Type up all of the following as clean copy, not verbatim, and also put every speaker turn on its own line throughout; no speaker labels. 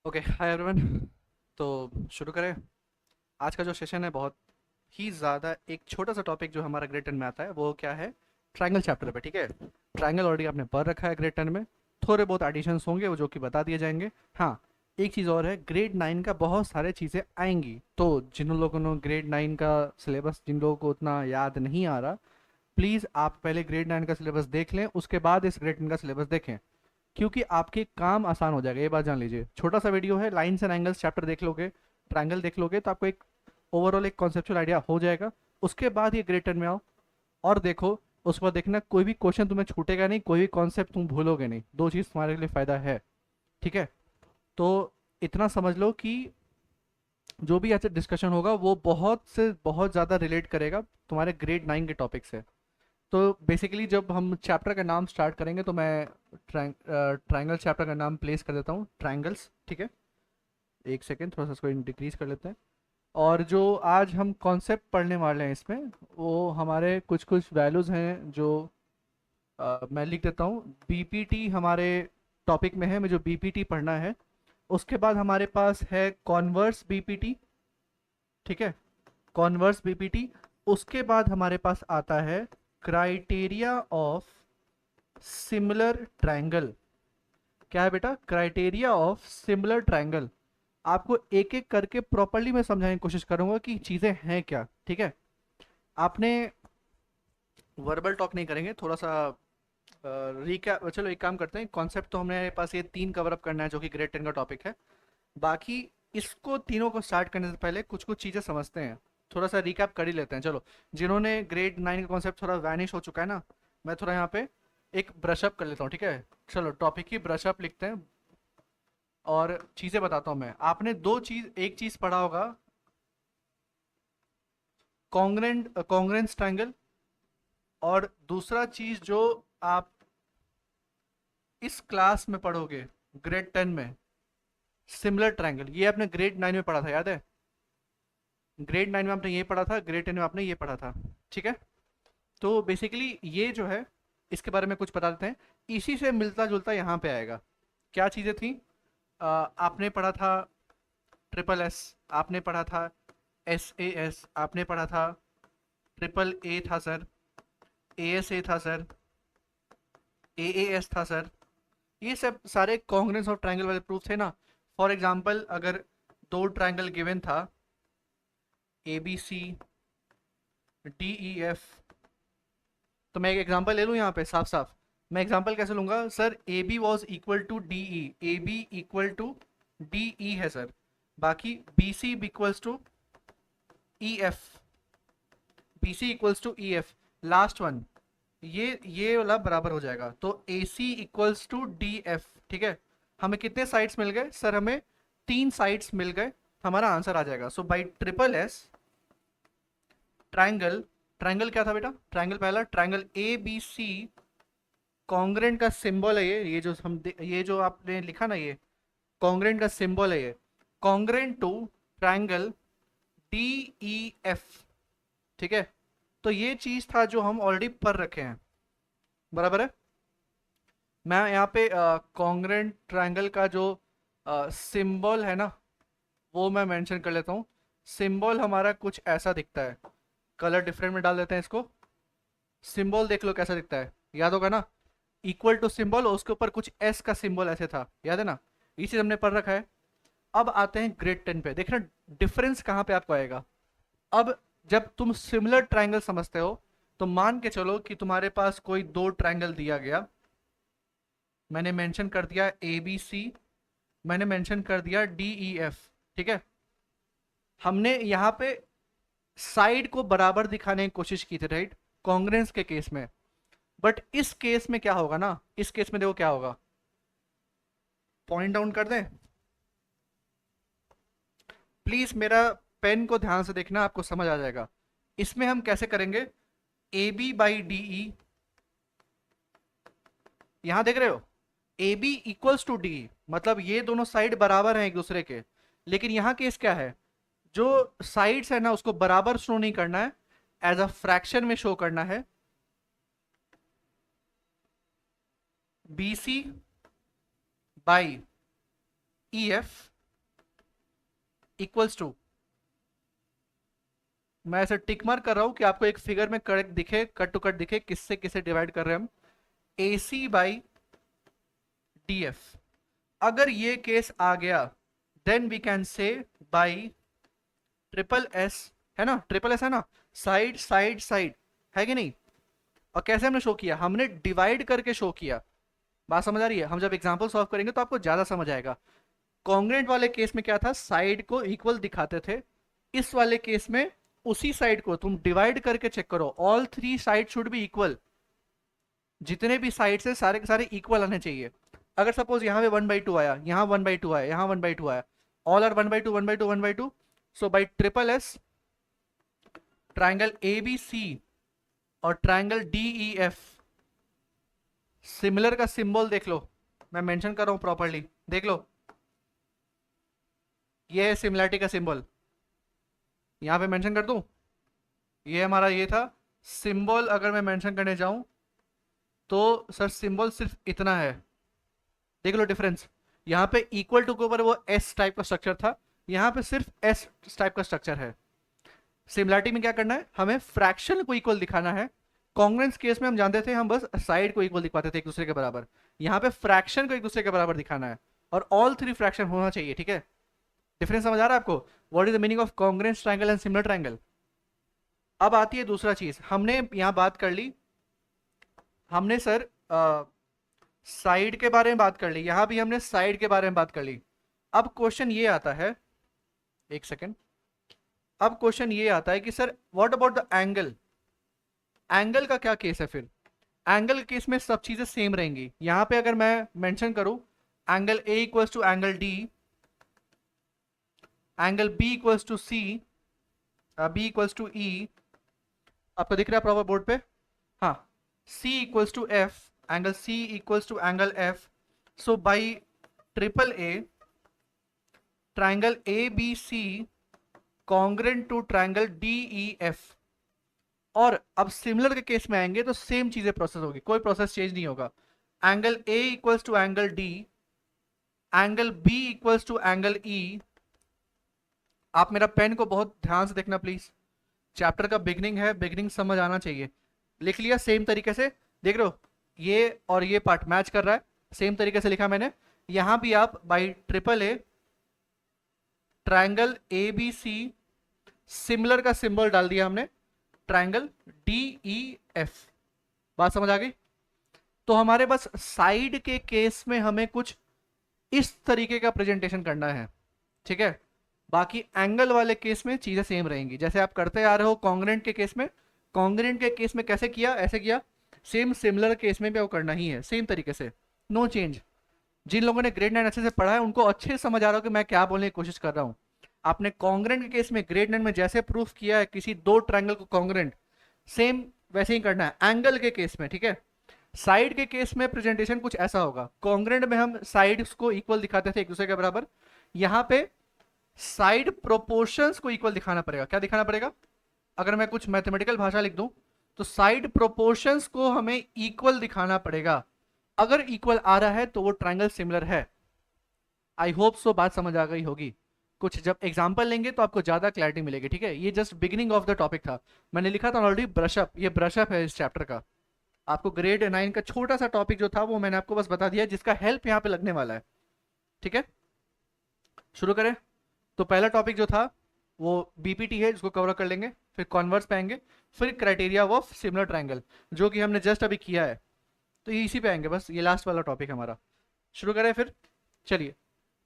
Okay, hi everyone. तो शुरू करें। आज का जो सेशन है बहुत ही ज़्यादा एक छोटा सा टॉपिक जो हमारा ग्रेड 10 में आता है वो क्या है? ट्रायंगल चैप्टर पे, ठीक है। ट्रायंगल ऑलरेडी आपने पढ़ रखा है ग्रेड 10 में। थोड़े बहुत एडिशंस होंगे वो जो कि बता दिए जाएंगे। हाँ, एक चीज़ और है, ग्रेड 9 का बहुत सारे चीज़ें आएंगी, तो जिन लोगों ने ग्रेड 9 का सिलेबस, जिन लोगों को उतना याद नहीं आ रहा, प्लीज़ आप पहले ग्रेड 9 का सिलेबस देख लें, उसके बाद इस ग्रेड 10 का सिलेबस देखें, क्योंकि आपके काम आसान हो जाएगा। ये बात जान लीजिए। छोटा सा वीडियो है, लाइन्स एंड एंगल्स चैप्टर देख लोगे, ट्रायंगल देख लोगे, तो आपको एक ओवरऑल एक कॉन्सेप्चुअल आइडिया हो जाएगा। उसके बाद ये ग्रेड 10 में आओ और देखो। उसके बाद देखना कोई भी क्वेश्चन तुम्हें छूटेगा नहीं, कोई भी कॉन्सेप्ट तुम भूलोगे नहीं। दो चीज़ तुम्हारे लिए फ़ायदा है, ठीक है। तो इतना समझ लो कि जो भी ऐसे डिस्कशन होगा वो बहुत से बहुत ज़्यादा रिलेट करेगा तुम्हारे ग्रेड 9 के टॉपिक से। तो बेसिकली जब हम चैप्टर का नाम स्टार्ट करेंगे तो मैं ट्रायंगल चैप्टर का नाम प्लेस कर देता हूँ, ट्रायंगल्स, ठीक है। एक सेकेंड, थोड़ा सा इसको डिक्रीज कर लेते हैं। और जो आज हम कॉन्सेप्ट पढ़ने वाले हैं इसमें, वो हमारे कुछ कुछ वैल्यूज़ हैं जो मैं लिख देता हूँ। बीपीटी हमारे टॉपिक में है, मुझे बीपीटी पढ़ना है। उसके बाद हमारे पास है कॉन्वर्स बीपीटी, ठीक है, कॉन्वर्स बीपीटी। उसके बाद हमारे पास आता है क्राइटेरिया ऑफ सिमिलर ट्रायंगल। क्या है बेटा? Criteria of similar triangle. आपको एक एक करके प्रॉपरली मैं समझाने की कोशिश करूंगा कि चीज़ें हैं क्या, ठीक है। आपने वर्बल टॉक नहीं करेंगे, थोड़ा सा रिकैप। चलो एक काम करते हैं, कॉन्सेप्ट तो हमारे पास ये तीन कवर अप करना है जो कि ग्रेड 10 का टॉपिक है। बाकी इसको तीनों को स्टार्ट करने से पहले कुछ कुछ चीज़ें समझते हैं। थोड़ा सा रिकैप कर ही लेते हैं, चलो। जिन्होंने ग्रेड 9 का कॉन्सेप्ट थोड़ा वैनिश हो चुका है ना, मैं थोड़ा यहाँ पे एक ब्रशअप कर लेता हूँ, ठीक है। चलो टॉपिक की ब्रशअप लिखते हैं और चीज़ें बताता हूँ मैं। आपने दो चीज़, एक चीज़ पढ़ा होगा, कॉन्ग्रेंस ट्रायंगल, और दूसरा चीज़ जो आप इस क्लास में पढ़ोगे ग्रेड 10 में, सिमिलर ट्रायंगल। ये आपने ग्रेड 9 में पढ़ा था, याद है? ग्रेड 9 में आपने ये पढ़ा था, ग्रेड 10 में आपने ये पढ़ा था, ठीक है। तो बेसिकली ये जो है, इसके बारे में कुछ बता देते हैं। इसी से मिलता जुलता यहाँ पे आएगा। क्या चीज़ें थी? आपने पढ़ा था ट्रिपल एस, आपने पढ़ा था एस ए एस, आपने पढ़ा था ट्रिपल ए था सर, ए एस ए था सर, ए एस था सर। ये सब सारे कॉन्ग्रेंस और ट्रायंगल वाले प्रूफ थे ना। फॉर एग्जांपल, अगर दो ट्रायंगल गिवन था, A B C D E F, तो मैं एक एग्जांपल ले लूँ यहाँ पे साफ साफ। मैं एग्जांपल कैसे लूँगा sir? A B was equal to D E, A B equal to D E है सर। बाकी B C equals to E F, B C equals to E F, last one, ये वाला बराबर हो जाएगा। तो A C equals to D F, ठीक है। हमें कितने साइड्स मिल गए सर? हमें तीन साइड्स मिल गए, हमारा आंसर आ जाएगा। So by triple S triangle, triangle क्या था बेटा? ट्रायंगल पहला triangle A B C, congruent का सिंबल है ये जो ये जो आपने लिखा ना, ये कॉन्ग्रेंट का सिंबल है ये। Congruent to triangle D E F, ठीक है। तो ये चीज था जो हम ऑलरेडी पढ़ रखे हैं, बराबर है। मैं यहाँ पे कॉन्ग्रेंट ट्रायंगल का जो सिंबल है ना, वो मैं मेंशन कर लेता हूँ। सिंबल हमारा कुछ ऐसा दिखता है, कलर डिफरेंट में डाल देते हैं इसको। सिंबल देख लो कैसा दिखता है, याद होगा ना? इक्वल टू सिंबल और उसके ऊपर कुछ एस का सिंबल ऐसे था, याद है ना? ये चीज हमने पढ़ रखा है। अब आते हैं ग्रेड 10 पे, देखना डिफरेंस कहाँ पे आपको आएगा। अब जब तुम सिमिलर ट्रायंगल समझते हो, तो मान के चलो कि तुम्हारे पास कोई दो ट्रायंगल दिया गया। मैंने मेंशन कर दिया ए बी सी, मैंने मेंशन कर दिया डी ई एफ, ठीक है। हमने यहाँ पे साइड को बराबर दिखाने की कोशिश की थी, राइट, कॉन्ग्रेंस के केस में। बट इस केस में क्या होगा ना, इस केस में देखो क्या होगा। पॉइंट डाउन कर दें प्लीज, मेरा पेन को ध्यान से देखना, आपको समझ आ जाएगा। इसमें हम कैसे करेंगे? A B by D E, यहां देख रहे हो, A B equals to D, मतलब ये दोनों साइड बराबर हैं एक दूसरे के। लेकिन यहां केस क्या है? जो साइड्स है ना उसको बराबर शो नहीं करना है, एज अ फ्रैक्शन में शो करना है। B C by E F, equals to, मैं ऐसे टिक मार्क कर रहा हूं कि आपको एक फिगर में करेक्ट दिखे, कट टू कट दिखे किससे किसे डिवाइड कर रहे हैं हम, AC बाई DF। अगर ये केस आ गया then we can say by triple S, है ना, ट्रिपल एस है ना, साइड साइड साइड, है कि नहीं। और कैसे हमने शो किया, हमने डिवाइड करके शो किया। बात समझ आ रही है, हम जब एग्जांपल सॉल्व करेंगे तो आपको ज्यादा समझ आएगा। कॉन्ग्रेंट वाले केस में क्या था, साइड को इक्वल दिखाते थे, इस वाले केस में उसी साइड को तुम डिवाइड करके चेक करो, all three side should be equal, जितने भी साइड से सारे के सारे इक्वल आने चाहिए। अगर सपोज यहाँ पे 1/2 आया, यहाँ 1/2 आया, यहाँ 1/2 आया, all are 1/2 1/2 1/2, so by triple S triangle ABC और ट्राइंगल DEF सिमिलर का सिंबल देख लो, मैं मेंशन कर रहा हूं प्रॉपर्ली, देख लो, ये है सिमिलरिटी का सिंबल, यहां पे मेंशन कर दूं, ये हमारा ये था सिंबल। अगर मैं मेंशन करने जाऊं तो सर सिंबल सिर्फ इतना है, देख लो डिफरेंस, यहाँ पे इक्वल टू के ऊपर वो S टाइप का स्ट्रक्चर था, यहाँ पे सिर्फ S टाइप का स्ट्रक्चर है। सिमिलरिटी में क्या करना है, हमें फ्रैक्शन को इक्वल दिखाना है। कॉन्ग्रेंस केस में हम जानते थे हम बस साइड को इक्वल दिखाते थे एक दूसरे के बराबर, यहाँ पे फ्रैक्शन को एक दूसरे के बराबर दिखाना है, और ऑल थ्री फ्रैक्शन होना चाहिए, ठीक है। डिफरेंस समझ आ रहा है आपको, what is the meaning of congruence triangle and similar triangle. अब आती है दूसरा चीज, हमने यहाँ बात कर ली, हमने सर साइड के बारे में बात कर ली, यहां भी हमने साइड के बारे में बात कर ली। अब क्वेश्चन ये आता है, एक सेकेंड, अब क्वेश्चन ये आता है कि sir what about the angle, angle का क्या केस है फिर। एंगल के केस में सब चीजें सेम रहेंगी। यहां पे अगर मैं मेंशन करूं angle A equals to angle D, angle B equals to C, B equals to E, आपको दिख रहा है प्रॉपर बोर्ड पे, हाँ, C equals to F, angle C equals to angle F, so by triple A triangle ABC congruent to triangle DEF। और अब similar के case में आएंगे तो सेम चीजें प्रोसेस होगी, कोई प्रोसेस चेंज नहीं होगा। Angle A equals to angle D, angle B equals to angle E। आप मेरा पेन को बहुत ध्यान से देखना प्लीज, चैप्टर का बिगनिंग है, बिगनिंग समझ आना चाहिए। लिख लिया सेम तरीके से, देख रहे हो ये और ये पार्ट मैच कर रहा है, सेम तरीके से लिखा मैंने। यहां भी आप by triple A triangle ABC similar का सिंबल डाल दिया हमने, ट्राइंगल DEF। बात समझ आ गई। तो हमारे बस साइड के केस में हमें कुछ इस तरीके का प्रेजेंटेशन करना है, ठीक है। बाकी एंगल वाले केस में चीजें सेम रहेंगी, जैसे आप करते आ रहे हो कॉन्ग्रेंट के केस में। कॉन्ग्रेंट के केस में कैसे किया, ऐसे किया, सेम सिमिलर केस में भी वो करना ही है सेम तरीके से, नो चेंज। जिन लोगों ने ग्रेड 9 अच्छे से पढ़ा है उनको अच्छे से समझ आ रहा हो कि मैं क्या बोलने की कोशिश कर रहा हूँ। आपने कॉन्ग्रेंट के केस में ग्रेड 9 में जैसे प्रूफ किया है किसी दो ट्रायंगल को कॉन्ग्रेंट, सेम वैसे ही करना है एंगल के केस में, ठीक है। साइड के केस में प्रेजेंटेशन कुछ ऐसा होगा, कॉन्ग्रेंट में हम साइड्स को इक्वल दिखाते थे एक दूसरे के बराबर, यहाँ पे साइड प्रोपोर्शंस को इक्वल दिखाना पड़ेगा। क्या दिखाना पड़ेगा, अगर मैं कुछ मैथमेटिकल भाषा लिख दूं तो साइड प्रोपोर्शंस को हमें इक्वल दिखाना पड़ेगा। अगर इक्वल आ रहा है तो वो ट्रायंगल सिमिलर है। आई होप सो बात समझ आ गई होगी। कुछ जब एग्जांपल लेंगे तो आपको ज्यादा क्लैरिटी मिलेगी, ठीक है। ये just beginning of the topic था, मैंने लिखा था ऑलरेडी ब्रशअप, ये ब्रशअप है इस चैप्टर का। आपको ग्रेड 9 का छोटा सा टॉपिक जो था वो मैंने आपको बस बता दिया, जिसका हेल्प यहाँ पे लगने वाला है, ठीक है। शुरू करें। तो पहला टॉपिक जो था वो BPT है, जिसको कवर कर लेंगे, फिर कॉन्वर्स पे आएंगे, फिर क्राइटेरिया ऑफ सिमिलर ट्रायंगल जो कि हमने जस्ट अभी किया है, तो ये इसी पे आएंगे, बस ये लास्ट वाला टॉपिक हमारा। शुरू करें फिर, चलिए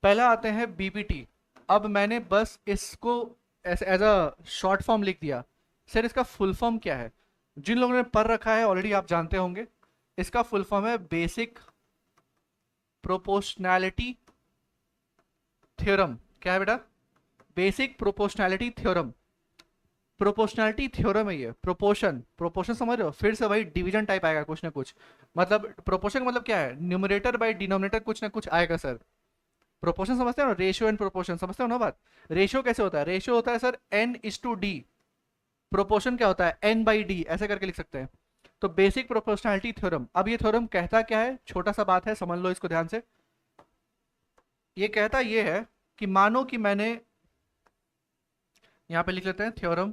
पहला आते हैं BPT। अब मैंने बस इसको एज अ शॉर्ट फॉर्म लिख दिया। सर इसका फुल फॉर्म क्या है, जिन लोगों ने पढ़ रखा है ऑलरेडी आप जानते होंगे, इसका फुल फॉर्म है बेसिक प्रोपोर्शनैलिटी थ्योरम। क्या है बेटा, basic proportionality theorem. Proportionality theorem है ये, प्रोपोर्शन, प्रोपोर्शन समझ रहे हो, फिर से भाई डिवीजन टाइप आएगा कुछ ना कुछ, मतलब प्रोपोर्शन का मतलब क्या है, न्यूमरेटर बाय डिनोमिनेटर कुछ ना कुछ आएगा सर। प्रोपोर्शन समझते हो ना, रेशियो एंड प्रोपोर्शन समझते हो ना बात। रेशियो कैसे होता है, रेशियो होता है सर N/D, प्रोपोर्शन क्या होता है N/D, ऐसे करके लिख सकते हैं। तो बेसिक प्रोपोर्शनैलिटी थ्योरम, अब ये थ्योरम कहता क्या है, छोटा सा बात है, समझ लो इसको ध्यान से। ये कहता ये है कि मानो कि मैंने यहाँ पे लिख लेते हैं थ्योरम,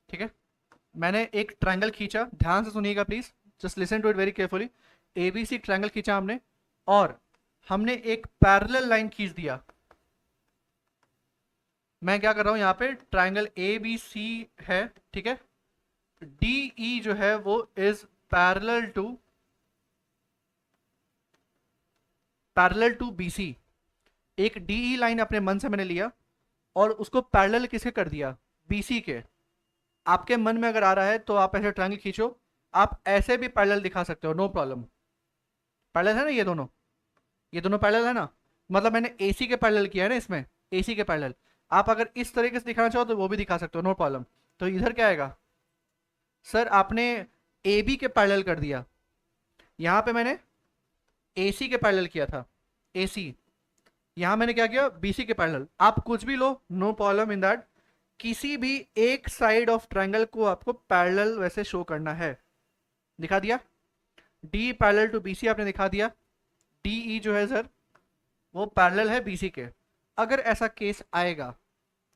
ठीक है। मैंने एक ट्रायंगल खींचा, ध्यान से सुनिएगा please, just listen to it very carefully. ABC triangle खींचा हमने, और हमने एक पैरेलल लाइन खींच दिया। मैं क्या कर रहा हूं यहाँ पे, ट्रायंगल ए बी सी है, ठीक है। डी ई जो है वो इज पैरेलल टू बीसी। एक डीई लाइन अपने मन से मैंने लिया और उसको पैरेलल किसके कर दिया, बीसी के। आपके मन में अगर आ रहा है तो आप ऐसे ट्रायंगल खींचो, आप ऐसे भी पैरेलल दिखा सकते हो, नो प्रॉब्लम। पैरेलल है ना ये दोनों, ये दोनों पैरेलल है ना, मतलब मैंने एसी के पैरेलल किया है ना इसमें, एसी के पैरेलल। आप अगर इस तरीके से दिखाना चाहो तो वो भी दिखा सकते हो, नो प्रॉब्लम। तो इधर क्या आएगा, सर आपने ए बी के पैरेलल कर दिया, यहाँ पे मैंने एसी के पैरेलल किया था, एसी। यहाँ मैंने क्या किया, बीसी के पैरेलल। आप कुछ भी लो, नो प्रॉब्लम इन दैट। किसी भी एक साइड ऑफ ट्रायंगल को आपको पैरेलल वैसे शो करना है, दिखा दिया। डी पैरेलल टू बीसी आपने दिखा दिया, डीई जो है सर वो पैरेलल है बीसी के। अगर ऐसा केस आएगा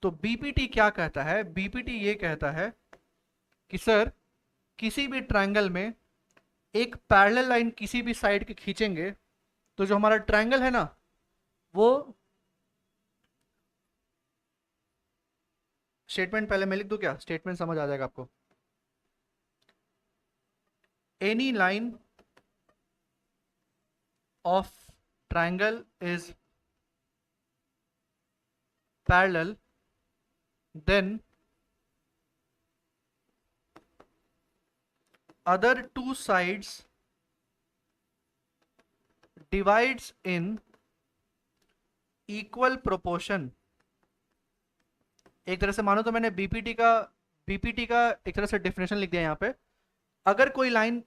तो बीपीटी क्या कहता है, बीपीटी ये कहता है कि सर किसी भी ट्रायंगल में एक पैरेलल लाइन किसी भी साइड के खींचेंगे तो जो हमारा ट्रायंगल है ना वो, स्टेटमेंट पहले मैं लिख दूं क्या, स्टेटमेंट समझ आ जाएगा आपको। Any line of triangle is parallel then other two sides divides in equal proportion। एक तरह से मानो तो मैंने बीपीटी का एक तरह से डेफिनेशन लिख दिया यहाँ पे। अगर कोई लाइन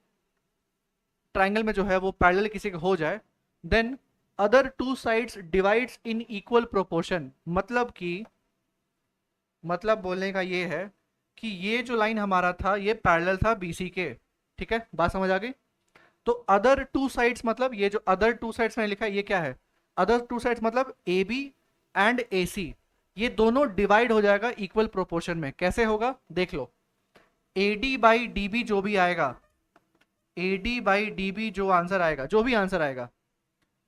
ट्रायंगल में जो है वो पैरेलल किसी के हो जाए, then other two sides divides in equal proportion. मतलब बोलने का ये है कि ये जो लाइन हमारा था ये पैरेलल था बीसी के, ठीक है, बात समझ आ गई। तो अदर टू साइड्स मतलब ये जो अदर टू साइड्स मैंने लिखा है ये क्या है, अदर टू साइड्स मतलब ए बी एंड ए सी, ये दोनों डिवाइड हो जाएगा इक्वल प्रोपोर्शन में। कैसे होगा देख लो, A D by D B जो भी आएगा, A D by D B जो आंसर आएगा, जो भी आंसर आएगा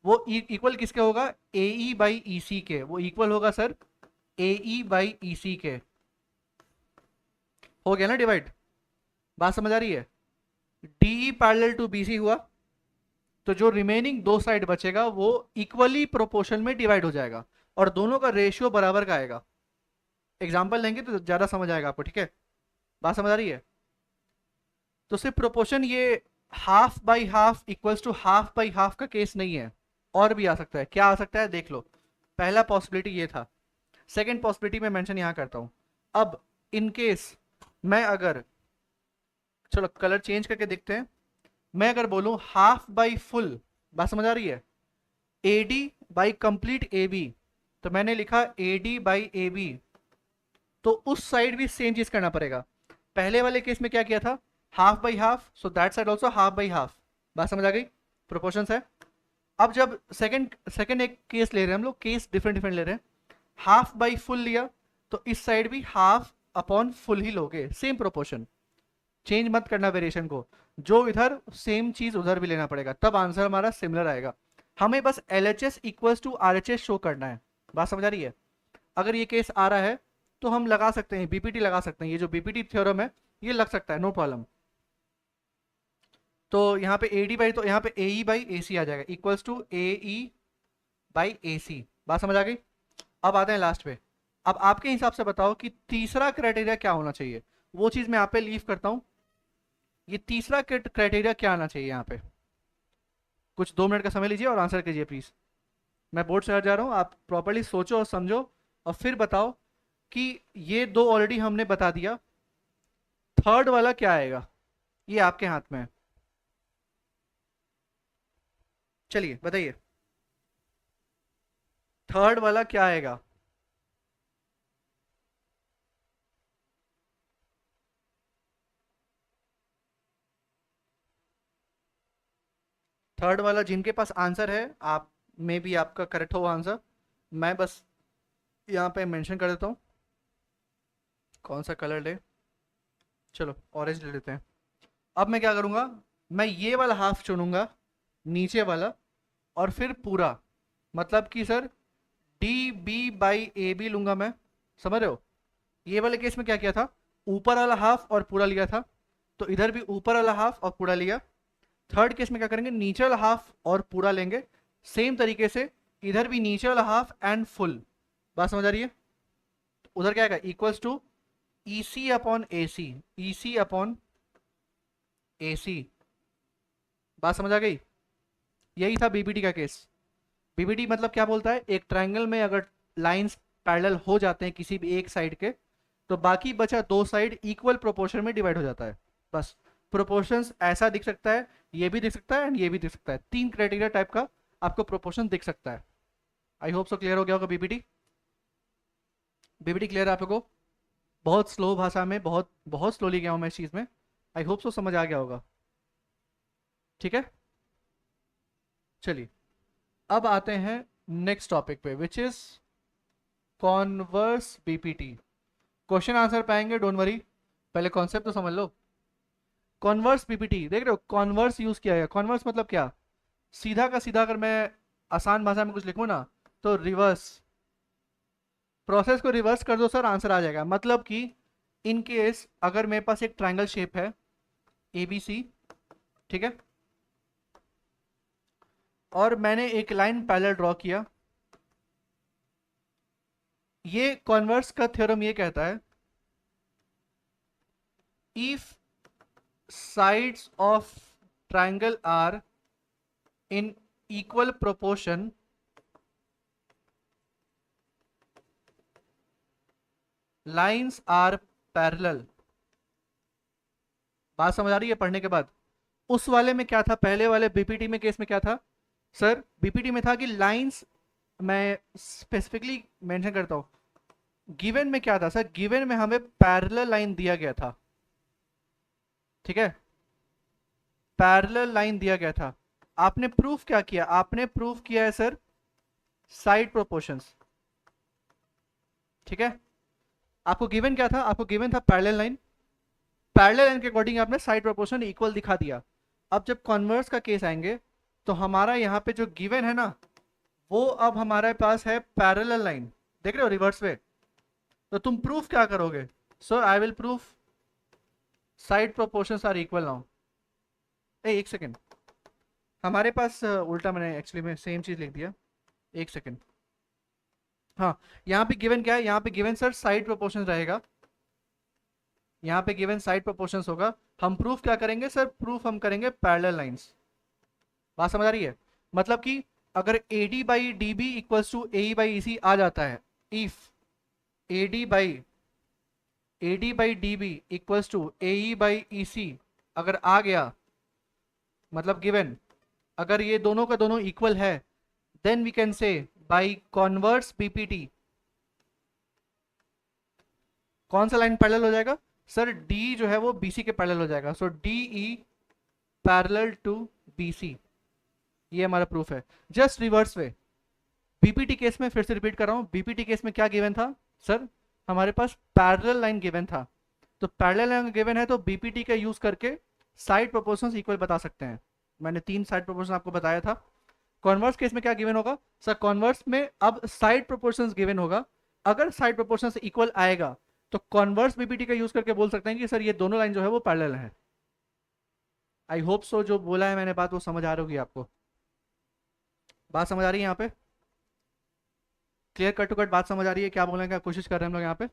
वो इक्वल किसके होगा, ए ई बाई ई सी के। वो इक्वल होगा sir A E by E सी के। हो गया ना डिवाइड, बात समझ आ रही है। D parallel to B C हुआ, तो जो रिमेनिंग दो साइड बचेगा वो इक्वली प्रोपोर्शन में डिवाइड हो जाएगा और दोनों का रेशियो बराबर का आएगा। एग्जांपल लेंगे तो ज्यादा समझ आएगा आपको, ठीक है, बात समझ आ रही है। तो सिर्फ प्रोपोर्शन ये half by half equals to half by half का केस नहीं है, और भी आ सकता है। क्या आ सकता है देख लो, पहला पॉसिबिलिटी ये था, सेकेंड पॉसिबिलिटी में मेंशन यहां करता हूं। अब इन केस मैं अगर, चलो कलर चेंज करके देखते हैं, मैं अगर बोलूं हाफ बाई फुल, बात समझ आ रही है, A D by complete A B, तो मैंने लिखा A D by A B, तो उस साइड भी सेम चीज करना पड़ेगा। पहले वाले केस में क्या किया था, half by half, so that side also half by half. बात समझ आ गई, प्रोपोर्शंस है। अब जब सेकंड एक केस ले रहे हैं हम लोग, केस डिफरेंट डिफरेंट ले रहे हैं, हाफ बाई फुल लिया तो इस साइड भी हाफ अपॉन फुल ही लोगे, सेम प्रोपोर्शन, चेंज मत करना वेरिएशन को। जो इधर सेम चीज उधर भी लेना पड़ेगा, तब आंसर हमारा सिमिलर आएगा। हमें बस L H S equals to R H S show करना है। बात समझ आ रही है। अगर ये केस आ रहा है तो हम लगा सकते हैं, बीपीटी लगा सकते हैं, ये जो बीपीटी थ्योरम है ये लग सकता है, नो प्रॉब्लम। तो यहाँ पे ए डी बाई, तो यहाँ पे ए ई बाई ए सी आ जाएगा equals to A E by A C. बात समझ आ गई। अब आते हैं लास्ट पे। अब आपके हिसाब से बताओ कि तीसरा क्राइटेरिया क्या होना चाहिए, वो चीज मैं यहाँ पे लीव करता हूँ। ये तीसरा क्राइटेरिया क्या आना चाहिए यहाँ पे, कुछ 2 मिनट का समय लीजिए और आंसर कीजिए प्लीज। मैं बोर्ड से हट जा रहा हूँ, आप प्रॉपर्ली सोचो और समझो और फिर बताओ कि ये दो ऑलरेडी हमने बता दिया, थर्ड वाला क्या आएगा, ये आपके हाथ में है। चलिए बताइए, थर्ड वाला क्या आएगा। थर्ड वाला जिनके पास आंसर है, आप में भी आपका करेक्ट हो आंसर, मैं बस यहाँ पे मेंशन कर देता हूँ कौन सा कलर ले। चलो ऑरेंज ले लेते हैं। अब मैं क्या करूँगा, मैं ये वाला हाफ चुनूंगा, नीचे वाला, और फिर पूरा, मतलब कि sir D B by A B लूंगा मैं। समझ रहे हो? ये वाले केस में क्या किया था, ऊपर वाला हाफ और पूरा लिया था, तो इधर भी ऊपर वाला हाफ और पूरा लिया। थर्ड केस में क्या करेंगे, नीचे वाला हाफ और पूरा लेंगे। सेम तरीके से इधर भी नीचे वाला हाफ एंड फुल। बात समझ आ रही है? तो उधर क्या आएगा, equals to E C upon A C, E C upon A C. बात समझ आ गई? यही था बीबीटी का केस। बीबीटी मतलब क्या बोलता है, एक ट्रायंगल में अगर लाइंस पैरेलल हो जाते हैं किसी भी एक साइड के, तो बाकी बचा दो साइड इक्वल प्रोपोर्शन में डिवाइड हो जाता है। बस प्रोपोर्शंस ऐसा दिख सकता है, ये भी दिख सकता है एंड ये भी दिख सकता है। तीन क्राइटेरिया टाइप का आपको प्रोपोर्शन दिख सकता है। आई होप सो क्लियर हो गया होगा बीबीटी। बीबीटी क्लियर है आप लोगों को? बहुत स्लो भाषा में, बहुत बहुत स्लोली गया हूँ मैं इस चीज़ में। आई होप सो समझ आ गया होगा। ठीक है, चलिए अब आते हैं नेक्स्ट टॉपिक पे, which is converse BPT. Question answer पाएंगे, डोंट वरी, पहले कॉन्सेप्ट तो समझ लो। कॉन्वर्स बीपीटी देख रहे हो, कॉन्वर्स यूज किया गया। कॉन्वर्स मतलब क्या, सीधा का सीधा अगर मैं आसान भाषा में कुछ लिखूं ना, तो रिवर्स। प्रोसेस को रिवर्स कर दो सर, आंसर आ जाएगा। मतलब कि इन केस अगर मेरे पास एक ट्रायंगल शेप है ए बी सी, ठीक है, और मैंने एक लाइन पैरेलल ड्रॉ किया, ये कॉन्वर्स का थ्योरम ये कहता है, if sides of triangle are in equal proportion, lines are parallel। बात समझ आ रही है पढ़ने के बाद? उस वाले में क्या था, पहले वाले बीपीटी में केस में क्या था सर, बीपीटी में था कि लाइंस, मैं स्पेसिफिकली मेंशन करता हूं, गिवन में क्या था सर, गिवन में हमें पैरेलल लाइन दिया गया था। ठीक है, पैरेलल लाइन दिया गया था। आपने प्रूफ क्या किया, आपने प्रूफ किया है सर साइड प्रोपोर्शंस। ठीक है, आपको गिवन क्या था, आपको गिवन था पैरेलल लाइन। पैरेलल लाइन के अकॉर्डिंग आपने साइड प्रोपोर्शन इक्वल दिखा दिया। अब जब कॉन्वर्स का केस आएंगे, तो हमारा यहाँ पे जो गिवन है ना, वो अब हमारे पास है पैरेलल लाइन। देख रहे हो रिवर्स में? तो तुम प्रूफ क्या करोगे, so I will proof side proportions are equal now. ए एक सेकेंड, हमारे पास उल्टा, मैंने एक्चुअली में सेम चीज लिख दिया। एक सेकेंड, हाँ, यहाँ पे गिवन क्या है, यहाँ पे गिवन सर साइड प्रोपोर्शन रहेगा, यहाँ पे गिवन साइड प्रोपोर्शंस होगा। हम प्रूफ क्या करेंगे सर, प्रूफ हम करेंगे पैरेलल लाइंस। बात समझ आ रही है? मतलब कि अगर A D by D B equals to A E by E C आ जाता है, if A D by D B equals to A E by E C अगर आ गया, मतलब गिवन, अगर ये दोनों का दोनों इक्वल है, then we can say by converse BPT कौन सा लाइन पैरेलल हो जाएगा सर, डी जो है वो बीसी के पैरेलल हो जाएगा। So D E parallel to BC, ये हमारा प्रूफ है। Just reverse way, BPT case में फिर से रिपीट कर रहा हूं, बीपीटी केस में क्या गिवन था सर, हमारे पास पैरेलल लाइन गिवन था। तो पैरेलल लाइन गिवन है, तो बीपीटी का यूज करके साइड प्रोपोर्शंस इक्वल बता सकते हैं। मैंने तीन साइड प्रोपोर्शन आपको बताया था। कॉन्वर्स केस में क्या गिवन होगा सर, कॉन्वर्स में अब साइड प्रोपोर्शंस गिवन होगा। अगर साइड प्रोपोर्शंस इक्वल आएगा, तो कॉन्वर्स बीपीटी का यूज करके बोल सकते हैं कि सर ये दोनों लाइन जो है वो पैरेलल है। आई होप सो जो बोला है मैंने बात वो समझ आ रही होगी आपको। बात समझ आ रही है यहाँ पे? क्लियर कट टू कट बात समझ आ रही है, क्या बोलने का कोशिश कर रहे हैं हम लोग यहाँ पे?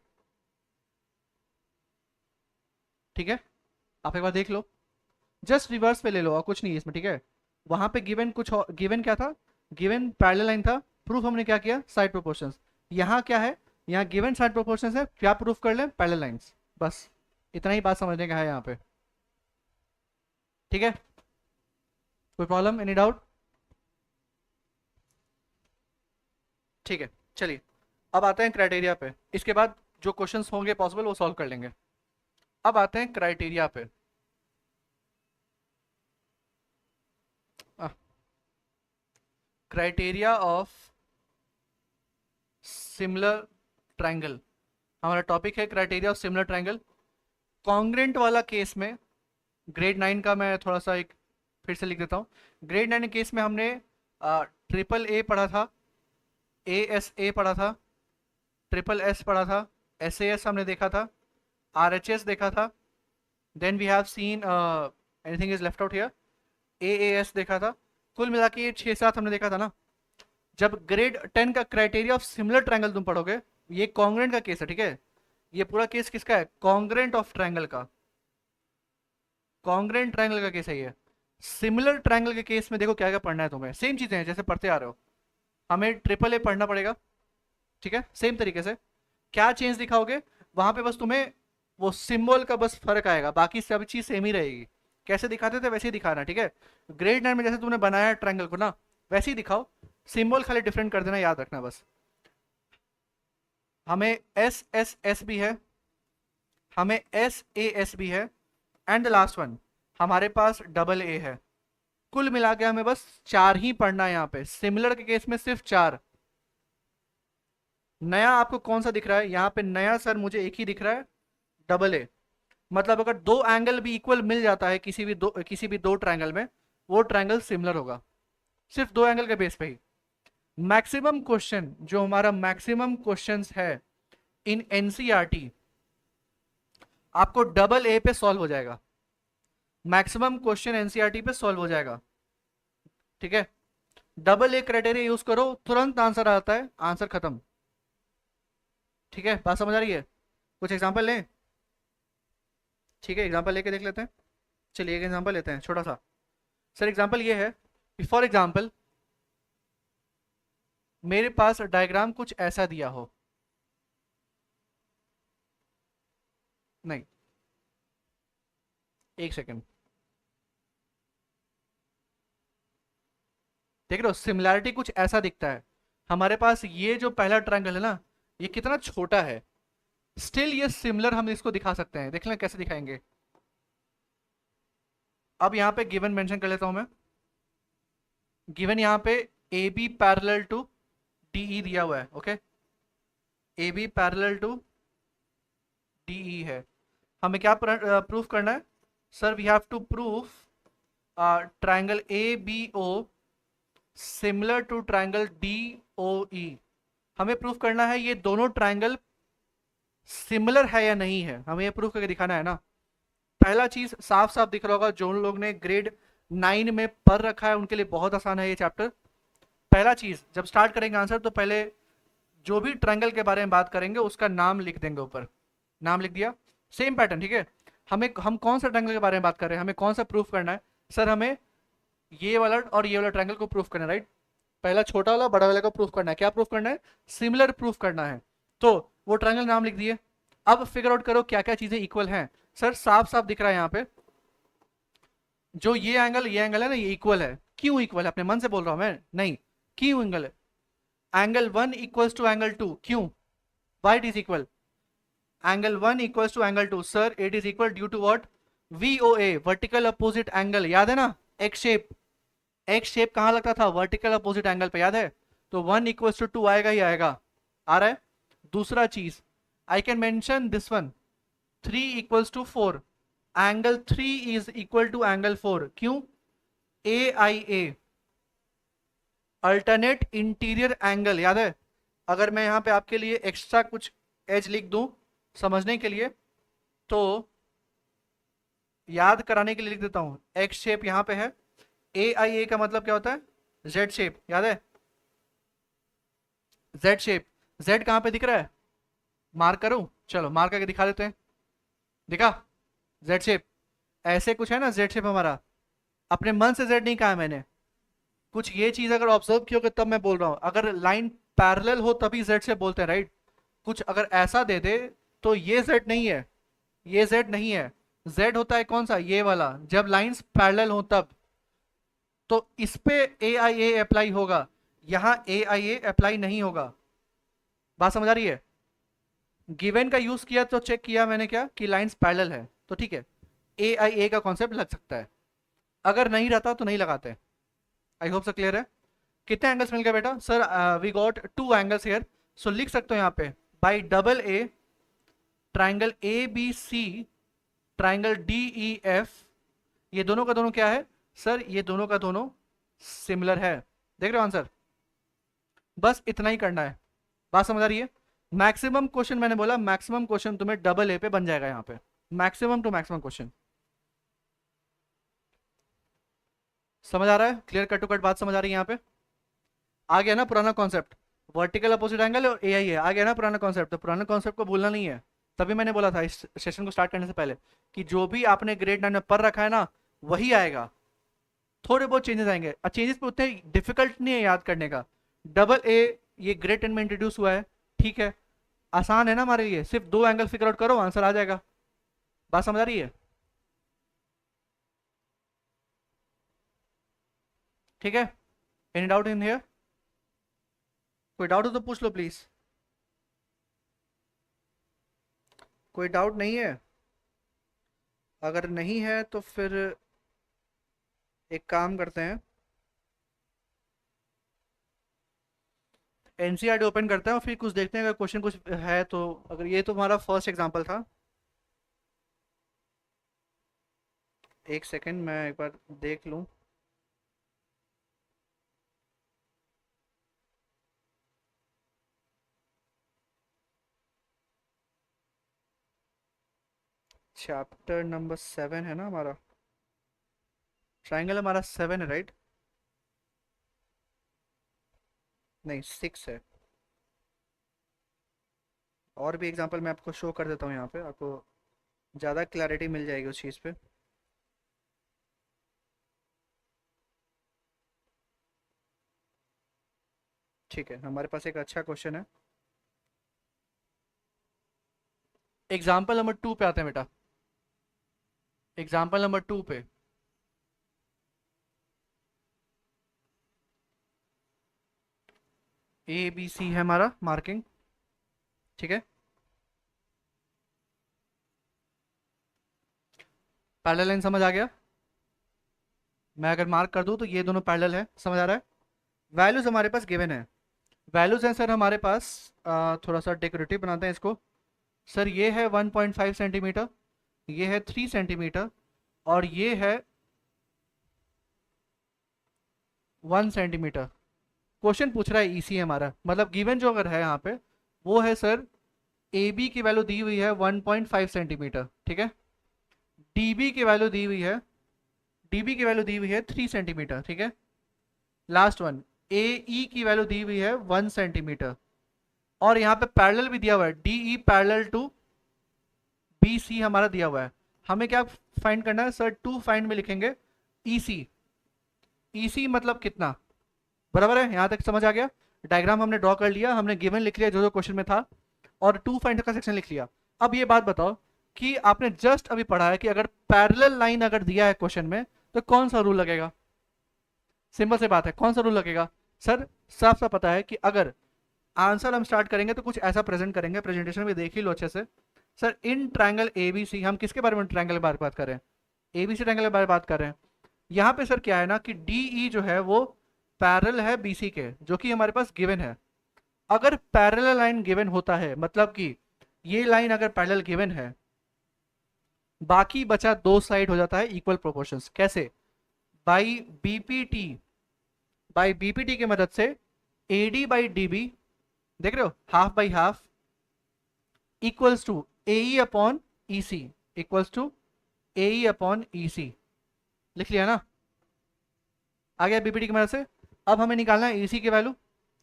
ठीक है, आप एक बार देख लो, जस्ट रिवर्स पे ले लो और कुछ नहीं है इसमें। ठीक है, वहां पे गिवन कुछ, गिवन क्या था, गिवन पैरेलल लाइन था, प्रूफ हमने क्या किया, साइड प्रोपोर्शंस। यहाँ क्या है, यहाँ गिवन साइड प्रोपोर्शंस है, क्या प्रूफ कर ले, पैरेलल लाइंस। बस इतना ही बात समझने का है यहाँ पे। ठीक है, कोई प्रॉब्लम, एनी डाउट? ठीक है, चलिए अब आते हैं क्राइटेरिया पे। इसके बाद जो क्वेश्चंस होंगे पॉसिबल वो सॉल्व कर लेंगे। अब आते हैं क्राइटेरिया पे। Criteria of similar triangle. हमारा टॉपिक है criteria of similar triangle. Congruent वाला केस में ग्रेड 9 का मैं थोड़ा सा एक फिर से लिख देता हूँ। ग्रेड 9 के केस में हमने ट्रिपल ए पढ़ा था, ए एस ए पढ़ा था, ट्रिपल एस पढ़ा था, एस ए एस हमने देखा था, आर एच एस देखा था, then we have seen anything is left out here, A S देखा था। कुल मिला के ये 6-7 हमने देखा था ना। जब ग्रेड 10 का क्राइटेरिया ऑफ सिमिलर ट्रायंगल तुम पढ़ोगे, ये कॉन्ग्रेंट का केस है, ठीक है। ये पूरा केस किसका है? कॉन्ग्रेंट ऑफ ट्रायंगल का, कॉन्ग्रेंट ट्रायंगल का केस है ये। सिमिलर ट्रायंगल के केस में देखो क्या क्या पढ़ना है तुम्हें, सेम चीजें हैं जैसे पढ़ते आ रहे हो। हमें ट्रिपल ए पढ़ना पड़ेगा, ठीक है, सेम तरीके से। क्या चेंज दिखाओगे वहां पे? बस तुम्हें वो सिंबल का बस फर्क आएगा, बाकी सब चीज सेम ही रहेगी। कैसे दिखाते थे वैसे ही दिखाना, ठीक है। ग्रेड 9 में जैसे तुमने बनाया ट्रायंगल को ना, वैसे ही दिखाओ, सिंबल खाली डिफरेंट कर देना, याद रखना बस। हमें एस एस एस भी है, हमें एस ए एस भी है, एंड द लास्ट वन हमारे पास डबल ए है। कुल मिला के हमें बस 4 ही पढ़ना है यहाँ पे। सिमिलर के केस में सिर्फ 4। नया आपको कौन सा दिख रहा है यहाँ पे? नया सर मुझे एक ही दिख रहा है, डबल ए। मतलब अगर दो एंगल भी इक्वल मिल जाता है किसी भी दो ट्रायंगल में, वो ट्रायंगल सिमिलर होगा, सिर्फ दो एंगल के बेस पे ही। मैक्सिमम क्वेश्चन जो हमारा मैक्सिमम क्वेश्चंस है इन एनसीईआरटी, आपको डबल ए पे सॉल्व हो जाएगा। मैक्सिमम क्वेश्चन एनसीईआरटी पे सॉल्व हो जाएगा, ठीक है। डबल ए क्राइटेरिया यूज करो, तुरंत आंसर आता है, आंसर खत्म, ठीक है। बात समझ आ रही है? कुछ एग्जांपल लें, ठीक है, एग्जांपल लेके देख लेते हैं। चलिए एक एग्जांपल लेते हैं छोटा सा। सर एग्जांपल ये है, फॉर एग्जांपल मेरे पास डायग्राम कुछ ऐसा दिया हो, नहीं एक सेकेंड, देख रहे हो सिमिलैरिटी कुछ ऐसा दिखता है। हमारे पास ये जो पहला ट्रायंगल है ना, ये कितना छोटा है, स्टिल ये सिमिलर हम इसको दिखा सकते हैं। देख लें कैसे दिखाएंगे। अब यहाँ पे गिवन मेंशन कर लेता हूं मैं। गिवन यहाँ पे A B parallel to D E दिया हुआ है, okay. A B parallel to D E है। हमें क्या प्रूफ करना है? Sir we have to proof triangle A B O similar to triangle D O E. हमें प्रूफ करना है ये दोनों ट्रायंगल सिमिलर है या नहीं है, हमें ये प्रूफ करके दिखाना है ना। पहला चीज साफ साफ दिख रहा होगा, जो लोग ने ग्रेड 9 में पढ़ रखा है उनके लिए बहुत आसान है ये चैप्टर। पहला चीज जब स्टार्ट करेंगे आंसर, तो पहले जो भी ट्रायंगल के बारे में बात करेंगे उसका नाम लिख देंगे ऊपर। नाम लिख दिया, सेम पैटर्न, ठीक है। हम कौन सा ट्रायंगल के बारे में बात कर रहे हैं, हमें कौन सा प्रूफ करना है? सर हमें ये वाला और ये वाला ट्रायंगल को प्रूफ करना है, राइट। पहला छोटा वाला बड़ा वाला को प्रूफ करना है। क्या प्रूफ करना है? सिमिलर प्रूफ करना है। तो वो ट्रायंगल नाम लिख दिए। अब फिगर आउट करो क्या क्या चीजें इक्वल हैं। सर साफ साफ दिख रहा है यहाँ पे, जो ये एंगल है ना, ये इक्वल है। क्यों इक्वल है? अपने मन से बोल रहा हूं मैं, नहीं। क्यों एंगल है? एंगल 1 इक्वल्स टू एंगल 2, क्यों? Why it is equal? Angle 1 equals to angle 2, sir it is equal due to what? VOA, vertical opposite angle, याद है ना? एक्स शेप, एक्स शेप कहां लगता था? वर्टिकल अपोजिट एंगल पे, याद है? तो 1 इक्वल्स टू 2 आएगा ही आएगा, आ रहा है। दूसरा चीज I can mention this one, 3 equals to 4, angle 3 is equal to angle 4, क्यों? AIA, अल्टरनेट इंटीरियर एंगल, याद है? अगर मैं यहाँ पे आपके लिए एक्स्ट्रा कुछ एज लिख दूं समझने के लिए, तो याद कराने के लिए लिख देता हूं। एक्स शेप यहाँ पे है, AIA का मतलब क्या होता है? जेड शेप, याद है? जेड शेप, जेड कहाँ पे दिख रहा है? मार्क करूं? चलो मार्क करके दिखा देते हैं। दिखा? जेड शेप ऐसे कुछ है ना, जेड शेप हमारा। अपने मन से जेड नहीं कहा मैंने, कुछ ये चीज अगर ऑब्जर्व किया तब मैं बोल रहा हूं। अगर लाइन पैरेलल हो तभी जेड शेप बोलते हैं, राइट। कुछ अगर ऐसा दे दे तो ये जेड नहीं है, ये जेड नहीं है। जेड होता है कौन सा? ये वाला, जब लाइंस पैरेलल हो तब। तो इस पे AIA अप्लाई होगा, यहां AIA अप्लाई नहीं होगा। बात समझ आ रही है? गिवन का यूज किया तो चेक किया मैंने क्या कि लाइंस पैरेलल है, तो ठीक है, AIA का कॉन्सेप्ट लग सकता है। अगर नहीं रहता तो नहीं लगाते। आई होप सो क्लियर है। कितने एंगल्स मिल गए बेटा? Sir we got 2 angles here, so लिख सकते हो यहाँ पे by double A, triangle A B C, triangle D E F, ये दोनों का दोनों क्या है सर? ये दोनों का दोनों सिमिलर है। देख रहे हो आंसर? बस इतना ही करना है। बात समझ आ रही है? मैक्सिमम क्वेश्चन, मैंने बोला मैक्सिमम क्वेश्चन तुम्हें डबल ए पे बन जाएगा यहाँ पे, मैक्सिमम टू मैक्सिमम क्वेश्चन। समझ आ रहा है? क्लियर कट टू कट बात समझ आ रही है यहाँ पे? आ गया ना पुराना कॉन्सेप्ट? वर्टिकल अपोजिट एंगल और ए आई है, आ गया ना पुराना कॉन्सेप्ट? तो पुराना कॉन्सेप्ट को भूलना नहीं है। तभी मैंने बोला था इस सेशन को स्टार्ट करने से पहले कि जो भी आपने ग्रेड 9 में पढ़ रखा है ना, वही आएगा। थोड़े बहुत चेंजेस आएंगे और चेंजेस पे उतने डिफिकल्ट नहीं है याद करने का। डबल ए ये ग्रेड 10 में इंट्रोड्यूस हुआ है, ठीक है, आसान है ना हमारे लिए, सिर्फ दो एंगल फिगर आउट करो आंसर आ जाएगा। बात समझ आ रही है? ठीक है, एनी डाउट इन हियर? कोई डाउट हो तो पूछ लो प्लीज। कोई डाउट नहीं है? अगर नहीं है तो फिर एक काम करते हैं, एनसीईआरटी ओपन करते हैं और फिर कुछ देखते हैं, अगर क्वेश्चन कुछ है तो। अगर ये तो हमारा फर्स्ट एग्जांपल था, एक सेकंड मैं एक बार देख लूं। चैप्टर नंबर 7 है ना हमारा, ट्राइंगल हमारा 7 है राइट? नहीं 6 है। और भी एग्जांपल मैं आपको शो कर देता हूँ यहाँ पे, आपको ज़्यादा क्लैरिटी मिल जाएगी उस चीज़ पे। ठीक है, हमारे पास एक अच्छा क्वेश्चन है। एग्जाम्पल नंबर 2 पे आते हैं बेटा, एग्जाम्पल नंबर 2 पे। ए बी सी है हमारा मार्किंग, ठीक है। पैरेलल लाइन समझ आ गया? मैं अगर मार्क कर दूं तो ये दोनों पैरेलल है, समझ आ रहा है? वैल्यूज हमारे पास गिवन है, वैल्यूज हैं सर हमारे पास। थोड़ा सा डेकोरेटिव बनाते हैं इसको। सर ये है 1.5 सेंटीमीटर, ये है 3 सेंटीमीटर और ये है 1 सेंटीमीटर। क्वेश्चन पूछ रहा है ईसी हमारा, मतलब गिवन जो अगर है यहाँ पे वो है सर, ए बी की वैल्यू दी हुई है 1.5 सेंटीमीटर, ठीक है। डी बी की वैल्यू दी हुई है, डीबी की वैल्यू दी हुई है 3 सेंटीमीटर, ठीक है। लास्ट वन, ए ई की वैल्यू दी हुई है 1 सेंटीमीटर और यहाँ पे पैरेलल भी दिया हुआ है, D E parallel to B C हमारा दिया हुआ है। हमें क्या फाइंड करना है सर? टू फाइंड में लिखेंगे ई सी। ई सी मतलब कितना, बराबर है? यहाँ तक समझ आ गया? डायग्राम हमने ड्रॉ कर लिया, हमने गिवन लिख लिया जो जो क्वेश्चन में था, और टू फाइंड का सेक्शन लिख लिया। अब ये बात बताओ कि आपने जस्ट अभी पढ़ा है कि अगर पैरेलल लाइन अगर दिया है क्वेश्चन में तो कौन सा रूल लगेगा? सिंपल सी बात है, कौन सा रूल लगेगा सर? साफ साफ पता है कि अगर आंसर हम स्टार्ट करेंगे तो कुछ ऐसा प्रेजेंट करेंगे, प्रेजेंटेशन में देख ही लो अच्छे से। सर इन ट्रायंगल एबीसी, हम किसके बारे में ट्रायंगल के बारे में बात कर रहे हैं? एबीसी ट्रायंगल के बारे में बात कर रहे हैं। यहाँ पे सर क्या है ना कि डीई जो है वो पैरेलल है बीसी के, जो कि हमारे पास गिवन है। अगर पैरेलल लाइन गिवन होता है, मतलब कि ये लाइन अगर पैरेलल गिवन है, बाकी बचा दो साइड हो जाता है इक्वल प्रोपोर्शंस। कैसे? बाई बीपीटी, बाई बीपीटी की मदद से एडी बाई डीबी, देख रहे हो, half by half equals to A upon E C, equals to A upon E C. लिख लिया ना? आ गया बीपीटी की मदद से। अब हमें निकालना है ईसी की वैल्यू।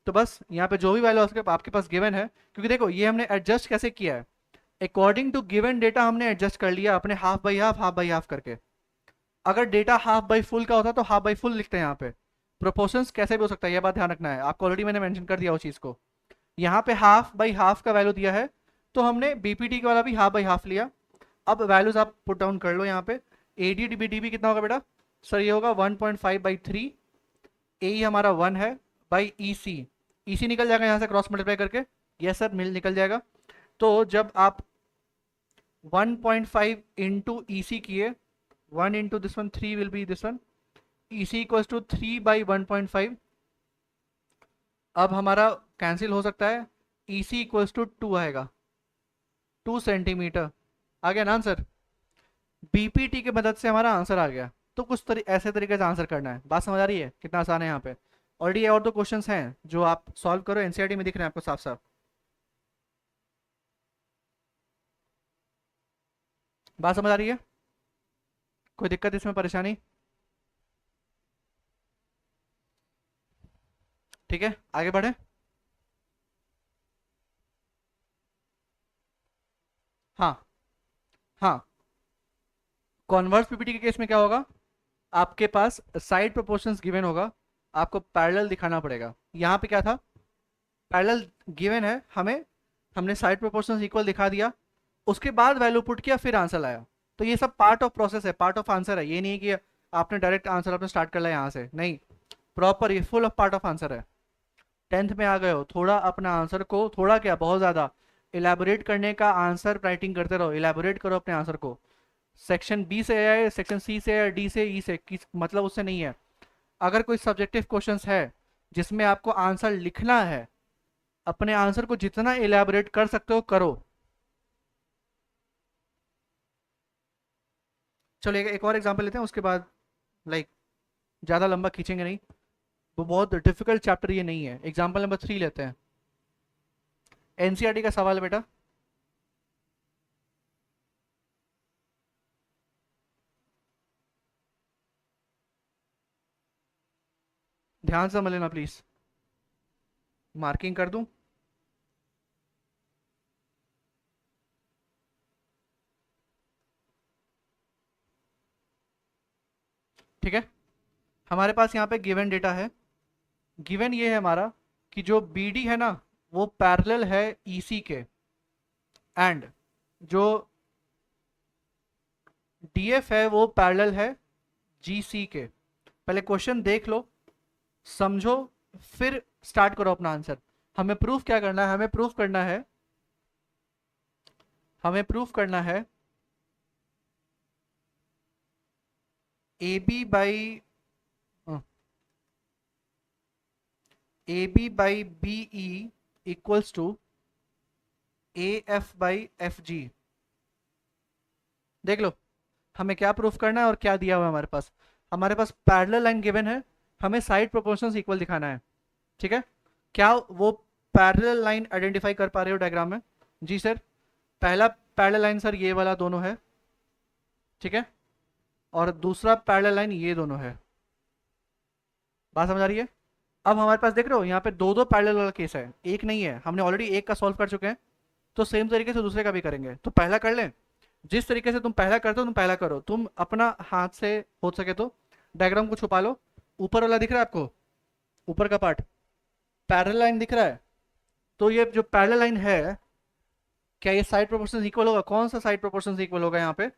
तो बस यहाँ पे जो भी वैल्यू आपके पास गिवन है, क्योंकि देखो ये हमने एडजस्ट कैसे किया है, अकॉर्डिंग टू गिवन डेटा हमने एडजस्ट कर लिया अपने हाफ बाई हाफ करके। अगर डेटा हाफ बाई फुल का होता तो हाफ बाई फुल लिखते हैं यहाँ पे। प्रोपोर्शंस कैसे भी हो सकता है, ये बात ध्यान रखना है आपको, ऑलरेडी मैंने मेंशन कर दिया उस चीज़ को। यहाँ पे हाफ बाई हाफ का वैल्यू दिया है तो हमने बीपीटी वाला भी हाफ बाई हाफ लिया। अब वैल्यूज आप पुट डाउन कर लो यहाँ पे। A D D D B कितना होगा बेटा? सर ये होगा 1.5/3, ए हमारा 1 है, बाई ई सी। ई सी निकल जाएगा यहाँ से क्रॉस मल्टीप्लाई करके, यस सर मिल निकल जाएगा। तो जब आप 1.5 इंटू ई सी किए, 1 into this one 3 will be this one, E C equals to 3/1.5। अब हमारा कैंसिल हो सकता है, ई सी इक्वल्स टू 2 आएगा, 2 सेंटीमीटर। आ गया ना आंसर? बीपीटी की मदद से हमारा आंसर आ गया। तो कुछ ऐसे तरीके से आंसर करना है। बात समझ आ रही है कितना आसान है यहाँ पे? ऑलरेडी और दो क्वेश्चंस हैं जो आप सॉल्व करो, एनसीईआरटी में दिख रहे हैं आपको साफ साफ। बात समझ आ रही है? कोई दिक्कत इसमें, परेशानी? ठीक है, आगे बढ़े। हाँ, हाँ। कॉन्वर्स पीपीटी के केस में क्या होगा? आपके पास साइड प्रोपोर्शंस गिवन होगा, आपको पैरेलल दिखाना पड़ेगा। यहाँ पे क्या था? पैरेलल गिवन है हमें, हमने साइड प्रोपोर्शंस इक्वल दिखा दिया, उसके बाद वैल्यू पुट किया, फिर आंसर आया। तो ये सब पार्ट ऑफ प्रोसेस है, पार्ट ऑफ आंसर है। ये नहीं है कि आपने डायरेक्ट आंसर आपने स्टार्ट कर लिया यहाँ से, नहीं। प्रॉपर ये full of part of answer है। 10th में आ गए हो, थोड़ा अपना आंसर को, थोड़ा क्या बहुत ज़्यादा इलेबोरेट करने का, आंसर राइटिंग करते रहो, इलेबोरेट करो अपने आंसर को। सेक्शन बी से आया, सेक्शन सी से आया, डी से, ई से, किस मतलब उससे नहीं है। अगर कोई सब्जेक्टिव क्वेश्चंस है जिसमें आपको आंसर लिखना है, अपने आंसर को जितना इलेबोरेट कर सकते हो करो। चलो एक और एग्जांपल लेते हैं, उसके बाद लाइक ज़्यादा लंबा खींचेंगे नहीं। वो बहुत डिफिकल्ट चैप्टर ये नहीं है। एग्जाम्पल नंबर 3 लेते हैं। एनसीईआरटी का सवाल है बेटा, ध्यान से समझ लेना प्लीज। मार्किंग कर दूं? ठीक है, हमारे पास यहाँ पे गिवन डेटा है। गिवन ये है हमारा कि जो बीडी है ना, वो पैरेलल है ईसी के, एंड जो डीएफ है वो पैरेलल है जीसी के। पहले क्वेश्चन देख लो, समझो, फिर स्टार्ट करो अपना आंसर। हमें प्रूफ क्या करना है? हमें प्रूफ करना है, हमें प्रूफ करना है A B by B E equals to A F by F G. देख लो, हमें क्या प्रूफ करना है और क्या दिया हुआ है हमारे पास। हमारे पास पैरेलल लाइन गिवन है, हमें साइड प्रोपोर्शंस इक्वल दिखाना है। ठीक है, क्या वो पैरेलल लाइन आइडेंटिफाई कर पा रहे हो डायग्राम में? जी सर। पहला पैरेलल लाइन सर ये वाला दोनों है, ठीक है, और दूसरा पैरेलल लाइन ये दोनों है। बात समझ आ रही है? अब हमारे पास देख रहे हो यहाँ पे दो दो पैरेलल वाला केस है, एक नहीं है। हमने ऑलरेडी एक का सॉल्व कर चुके हैं, तो सेम तरीके से दूसरे का भी करेंगे। तो पहला कर लें। जिस तरीके से तुम पहला करते हो तुम पहला करो, तुम अपना हाथ से हो सके तो डायग्राम को छुपा लो। ऊपर वाला दिख रहा है आपको? ऊपर का पार्ट पैरेलल लाइन दिख रहा है? तो ये जो पैरेलल लाइन है, क्या ये साइड प्रोपोर्शंस इक्वल होगा? कौन सा साइड प्रोपोर्शंस इक्वल होगा यहाँ पे?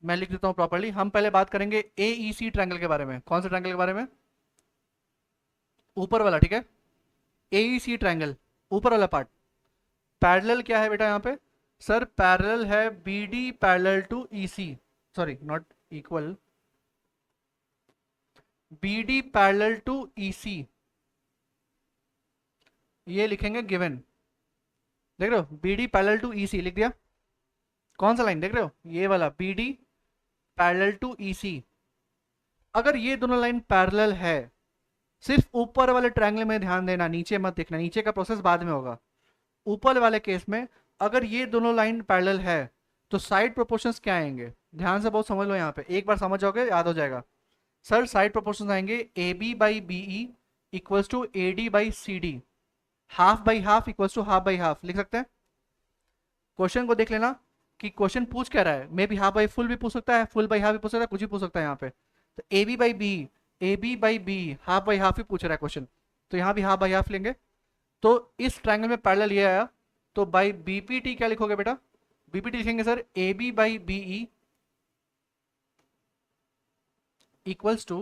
मैं लिख देता हूँ प्रॉपर्ली। हम पहले बात करेंगे ए ई सी ट्रायंगल के बारे में। कौन से ट्रायंगल के बारे में? ऊपर वाला, ठीक है। ए ई सी ट्रायंगल, ऊपर वाला पार्ट। पैरेलल क्या है बेटा यहाँ पे? सर पैरेलल है B D parallel to E C, sorry not equal, B D parallel to E C, ये लिखेंगे गिवन। देख रहे हो, B D parallel to E C लिख दिया। कौन सा लाइन देख रहे हो? ये वाला B D parallel to E C. अगर ये दोनों लाइन पैरेलल है, सिर्फ ऊपर वाले ट्रायंगल में ध्यान देना, नीचे मत देखना, नीचे का प्रोसेस बाद में होगा। ऊपर वाले केस में अगर ये दोनों लाइन पैरेलल है तो साइड प्रोपोर्शंस क्या आएंगे? ध्यान से बहुत समझ लो, यहाँ पे एक बार समझ जाओगे याद हो जाएगा। सर साइड प्रोपोर्शंस आएंगे A B by B E equals to A D by C D, half by half equals to half by half. लिख सकते हैं? क्वेश्चन को देख लेना कि क्वेश्चन पूछ क्या रहा है। May be half by full भी पूछ सकता है, फुल बाई हाफ भी पूछ सकता है, कुछ भी पूछ सकता है यहाँ पे। तो A B by B, A B by B, half by half ही पूछ रहा है क्वेश्चन, तो यहाँ भी हाफ बाई हाफ लेंगे। तो इस ट्रायंगल में पैरेलल ये आया, तो बाई बीपीटी क्या लिखोगे बेटा? बीपीटी लिखेंगे sir A B by B E equals to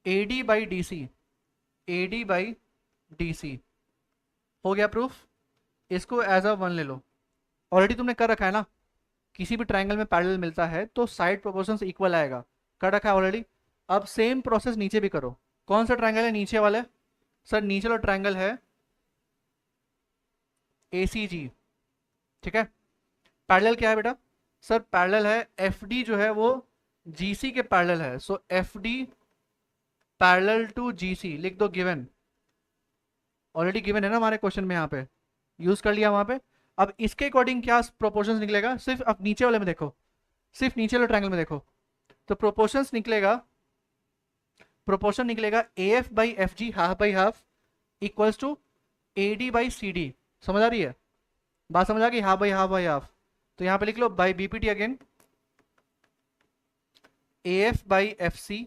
A D by D C, A D by D C. हो गया प्रूफ? इसको एज अ वन ले लो। ऑलरेडी तुमने कर रखा है ना, किसी भी ट्रायंगल में पैरेलल मिलता है तो साइड प्रोपोर्शंस इक्वल आएगा, कर रखा है ऑलरेडी। अब सेम प्रोसेस नीचे भी करो। कौन सा ट्रायंगल है नीचे वाला? सर नीचे वाला ट्रायंगल है ACG, ठीक है। पैरेलल क्या है बेटा? सर पैरेलल है FD जो है वो GC के पैरेलल है, सो FD पैरेलल टू GC लिख दो, गिवन, ऑलरेडी गिवन है ना हमारे क्वेश्चन में, यहाँ पे यूज कर लिया वहां पे। अब इसके अकॉर्डिंग क्या प्रोपोर्शंस निकलेगा, सिर्फ अब नीचे वाले में देखो, सिर्फ नीचे वाले ट्रायंगल में देखो, तो प्रोपोर्शंस निकलेगा, प्रोपोर्शन निकलेगा AF by FG half by half equals to AD by CD। समझ आ रही है बात? समझ आ गई? Half by half. तो यहाँ पे लिख लो by BPT again, AF by FC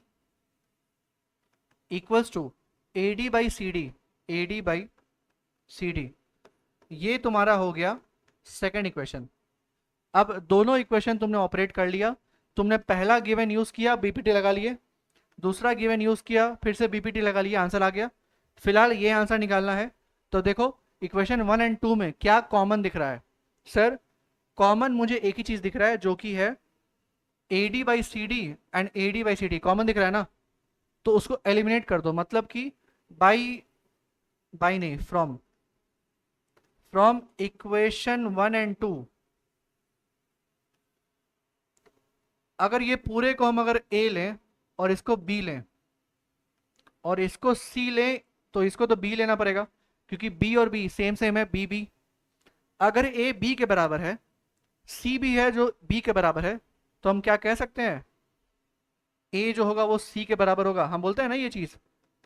equals to AD by CD, AD by CD। ये तुम्हारा हो गया सेकंड इक्वेशन। अब दोनों इक्वेशन तुमने ऑपरेट कर लिया, तुमने पहला गिवन यूज किया, BPT लगा लिए, दूसरा गिवन यूज किया, फिर से BPT लगा लिया, आंसर आ गया। फिलहाल ये आंसर निकालना है। तो देखो इक्वेशन 1 एंड 2 में क्या कॉमन दिख रहा है? सर कॉमन मुझे एक ही चीज दिख रहा है जो कि है AD by CD and AD by CD common दिख रहा है ना, तो उसको एलिमिनेट कर दो, मतलब कि बाई, बाई नहीं, फ्रॉम इक्वेशन 1 एंड 2। अगर ये पूरे को हम अगर A लें और इसको B लें और इसको C लें, तो इसको तो B लेना पड़ेगा क्योंकि B और B सेम सेम है, B। अगर A B के बराबर है, C भी है जो B के बराबर है, तो हम क्या कह सकते हैं? A जो होगा वो C के बराबर होगा। हम बोलते हैं ना ये चीज,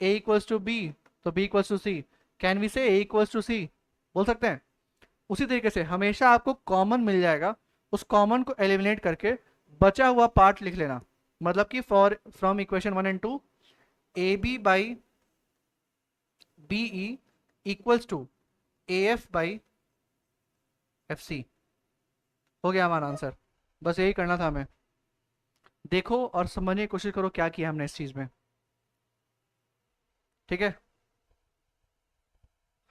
A इक्वल्स टू B तो B equals to C। Can we say A equals to C? बोल सकते हैं। उसी तरीके से हमेशा आपको कॉमन मिल जाएगा, उस कॉमन को एलिमिनेट करके बचा हुआ पार्ट लिख लेना। मतलब कि for from equation 1 and 2 AB by BE equals to AF by FC। हो गया हमारा आंसर। बस यही करना था हमें। देखो और समझने की कोशिश करो क्या किया हमने इस चीज में, ठीक है?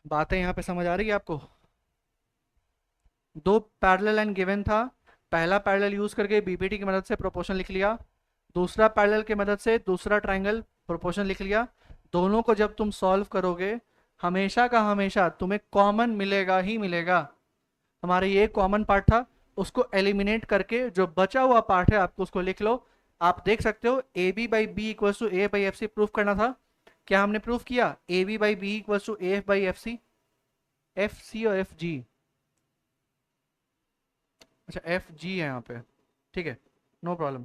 बातें यहाँ पे समझ आ रही है आपको? दो पैरेलल लाइन गिवन था, पहला पैरेलल यूज करके BPT की मदद से प्रोपोर्शन लिख लिया, दूसरा पैरेलल की मदद से दूसरा ट्रायंगल प्रोपोर्शन लिख लिया। दोनों को जब तुम सॉल्व करोगे, हमेशा का हमेशा तुम्हें कॉमन मिलेगा ही मिलेगा। हमारा ये कॉमन पार्ट था, उसको एलिमिनेट करके जो बचा हुआ पार्ट है आपको उसको लिख लो। आप देख सकते हो AB by B equals to A by FC proof करना था। क्या हमने प्रूफ किया? AB by B equals to AF by FC, FC और FG, अच्छा FG है यहाँ पे, ठीक है, नो प्रॉब्लम,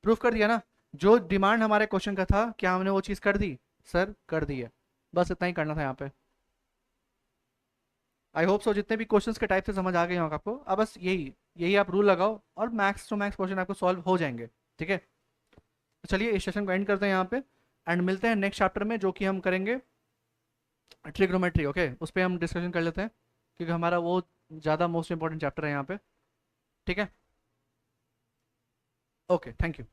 प्रूफ कर दिया ना। जो डिमांड हमारे क्वेश्चन का था, क्या हमने वो चीज़ कर दी? सर कर दी है। बस इतना ही करना था यहाँ पे। आई होप सो जितने भी क्वेश्चंस के टाइप से समझ आ गए होंगे आपको। अब बस यही यही आप रूल लगाओ और मैक्स टू मैक्स क्वेश्चन आपको सॉल्व हो जाएंगे, ठीक है? तो चलिए इस सेशन को एंड करते हैं यहाँ पे, एंड मिलते हैं नेक्स्ट चैप्टर में जो कि हम करेंगे ट्रिग्नोमेट्री। ओके, उस पर हम डिस्कशन कर लेते हैं क्योंकि हमारा वो ज़्यादा मोस्ट इंपॉर्टेंट चैप्टर है यहाँ पे, ठीक है? Okay, thank you.